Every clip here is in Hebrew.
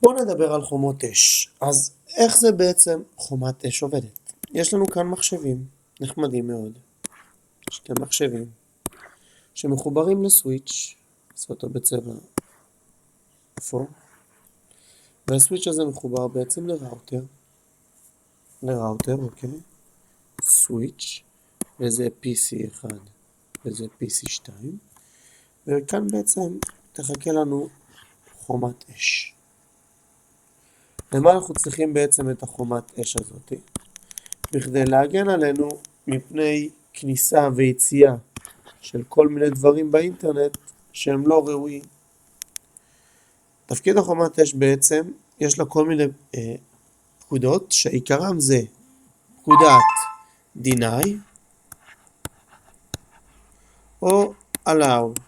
בואו נדבר על חומות אש. אז איך זה בעצם חומת אש עובדת? יש לנו כאן מחשבים נחמדים מאוד, שתי מחשבים שמחוברים לסוויץ', עושה אותו בצבע אפור, והסוויץ' הזה מחובר בעצם לראוטר, אוקיי? סוויץ', וזה PC 1 וזה PC 2, וכאן בעצם תחכה לנו חומת אש. למה אנחנו צריכים בעצם את החומת אש הזאת? בכדי להגן עלינו מפני כניסה ויציאה של כל מיני דברים באינטרנט שהם לא ראויים. תפקיד החומת אש בעצם יש לה כל מיני פקודות שעיקרם זה פקודת deny או allow.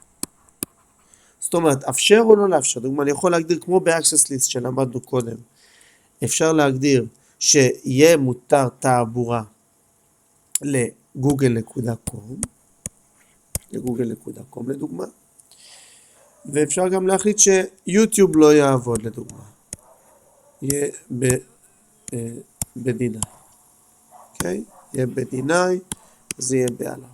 זאת אומרת, אפשר או לא לאפשר. דוגמה, אני יכול להגדיר כמו ב-access list שלמדנו קודם. אפשר להגדיר שיהיה מותר תעבורה לגוגל.com לדוגמה, ואפשר גם להחליט שיוטיוב לא יעבוד לדוגמה, יהיה ב-deny, אוקיי? יהיה ב-deny, אז יהיה ב-allow.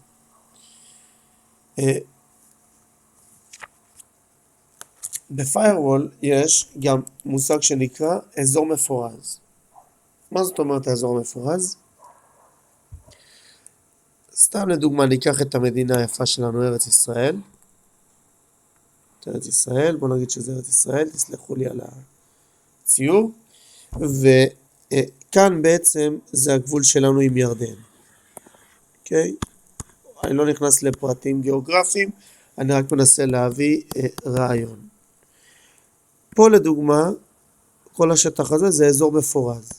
ב-firewall יש גם מושג שנקרא אזור מפורז. מה זאת אומרת האזור מפורז? סתם לדוגמה ניקח את המדינה היפה שלנו, ארץ ישראל. בוא נגיד שזה ארץ ישראל, תסלחו לי על הציור. וכאן בעצם זה הגבול שלנו עם ירדן. אוקיי? אני לא נכנס לפרטים גיאוגרפיים, אני רק מנסה להביא רעיון. פה לדוגמה, כל השטח הזה זה אזור מפורז.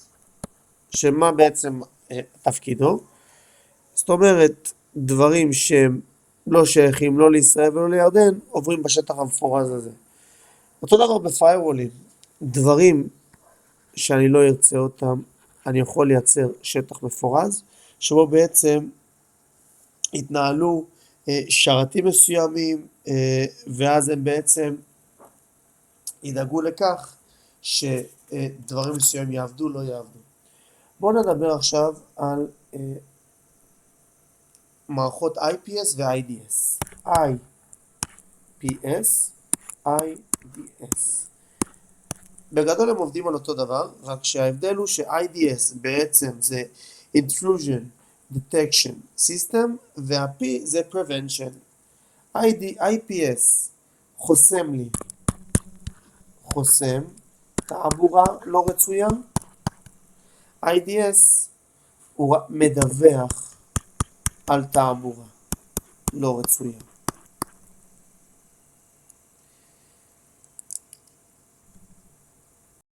שמה בעצם תפקידו? זאת אומרת, דברים שהם לא שייכים לא לישראל ולא לירדן, עוברים בשטח המפורז הזה. אותו דבר בפיירוולים, דברים שאני לא ארצה אותם, אני יכול לייצר שטח מפורז, שבו בעצם התנהלו שרתים מסוימים, ואז הם בעצם ידאגו לכך שדברים מסוימים יעבדו, לא יעבדו. בואו נדבר עכשיו על מערכות IPS ו-IDS. IDS. בגדול הם עובדים על אותו דבר, רק שההבדל הוא ש-IDS בעצם זה Intrusion Detection System, וה-P זה Prevention. IPS חוסם תעבורה לא רצויה. IDS הוא מדווח על תעבורה לא רצויה.